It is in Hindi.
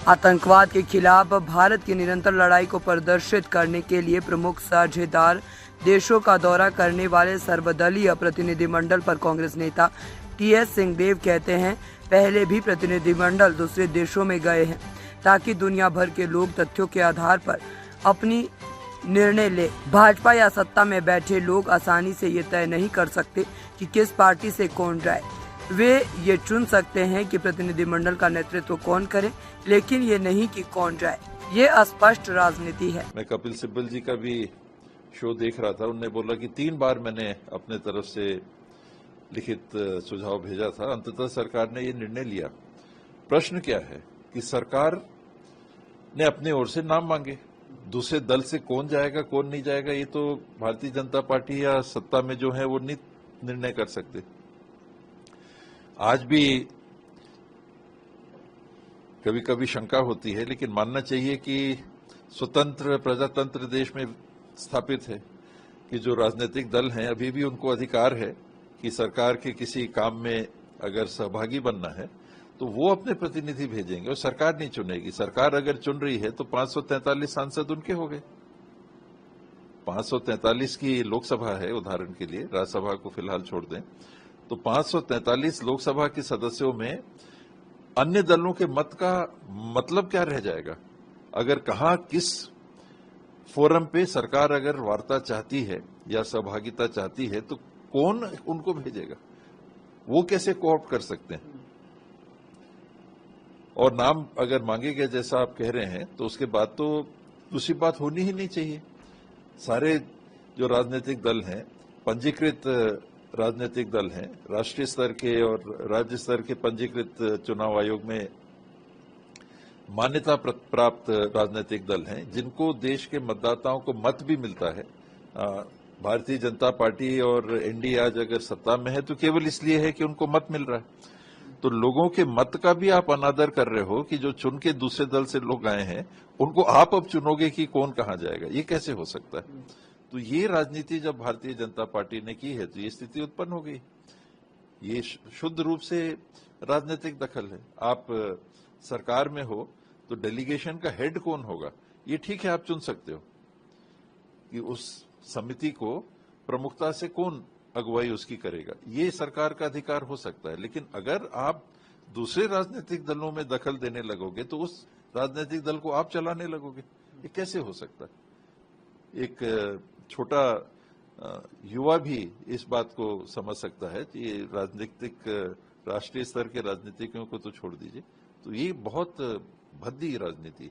आतंकवाद के खिलाफ भारत की निरंतर लड़ाई को प्रदर्शित करने के लिए प्रमुख साझेदार देशों का दौरा करने वाले सर्वदलीय प्रतिनिधिमंडल पर कांग्रेस नेता टीएस सिंहदेव कहते हैं, पहले भी प्रतिनिधिमंडल दूसरे देशों में गए हैं ताकि दुनिया भर के लोग तथ्यों के आधार पर अपनी निर्णय ले। भाजपा या सत्ता में बैठे लोग आसानी से ये तय नहीं कर सकते कि किस पार्टी से कौन जाए। वे ये चुन सकते हैं कि प्रतिनिधिमंडल का नेतृत्व कौन करे, लेकिन ये नहीं कि कौन जाए। ये अस्पष्ट राजनीति है। मैं कपिल सिब्बल जी का भी शो देख रहा था। उन्होंने बोला कि 3 बार मैंने अपने तरफ से लिखित सुझाव भेजा था, अंततः सरकार ने ये निर्णय लिया। प्रश्न क्या है कि सरकार ने अपनी ओर से नाम मांगे, दूसरे दल से कौन जाएगा कौन नहीं जाएगा ये तो भारतीय जनता पार्टी या सत्ता में जो है वो नहीं निर्णय कर सकते। आज भी कभी कभी शंका होती है, लेकिन मानना चाहिए कि स्वतंत्र प्रजातंत्र देश में स्थापित है कि जो राजनीतिक दल हैं अभी भी उनको अधिकार है कि सरकार के किसी काम में अगर सहभागी बनना है तो वो अपने प्रतिनिधि भेजेंगे और सरकार नहीं चुनेगी। सरकार अगर चुन रही है तो 543 सांसद उनके हो गए। 543 की लोकसभा है, उदाहरण के लिए राज्यसभा को फिलहाल छोड़ दें तो 543 लोकसभा के सदस्यों में अन्य दलों के मत का मतलब क्या रह जाएगा? अगर कहां किस फोरम पे सरकार अगर वार्ता चाहती है या सहभागिता चाहती है तो कौन उनको भेजेगा? वो कैसे कोऑप्ट कर सकते हैं? और नाम अगर मांगे गए जैसा आप कह रहे हैं तो उसके बाद तो दूसरी बात होनी ही नहीं चाहिए। सारे जो राजनीतिक दल हैं, पंजीकृत राजनीतिक दल हैं, राष्ट्रीय स्तर के और राज्य स्तर के पंजीकृत चुनाव आयोग में मान्यता प्राप्त राजनीतिक दल हैं, जिनको देश के मतदाताओं को मत भी मिलता है। भारतीय जनता पार्टी और एनडीए आज अगर सत्ता में है तो केवल इसलिए है कि उनको मत मिल रहा है। तो लोगों के मत का भी आप अनादर कर रहे हो कि जो चुन के दूसरे दल से लोग आए हैं उनको आप अब चुनोगे कि कौन कहां जाएगा। ये कैसे हो सकता है? तो ये राजनीति जब भारतीय जनता पार्टी ने की है तो ये स्थिति उत्पन्न हो गई। ये शुद्ध रूप से राजनीतिक दखल है। आप सरकार में हो तो डेलीगेशन का हेड कौन होगा ये ठीक है, आप चुन सकते हो कि उस समिति को प्रमुखता से कौन अगुवाई उसकी करेगा, ये सरकार का अधिकार हो सकता है। लेकिन अगर आप दूसरे राजनीतिक दलों में दखल देने लगोगे तो उस राजनीतिक दल को आप चलाने लगोगे। ये कैसे हो सकता है? एक छोटा युवा भी इस बात को समझ सकता है कि ये राजनीतिक राष्ट्रीय स्तर के राजनीतिज्ञों को तो छोड़ दीजिए, तो ये बहुत भद्दी राजनीति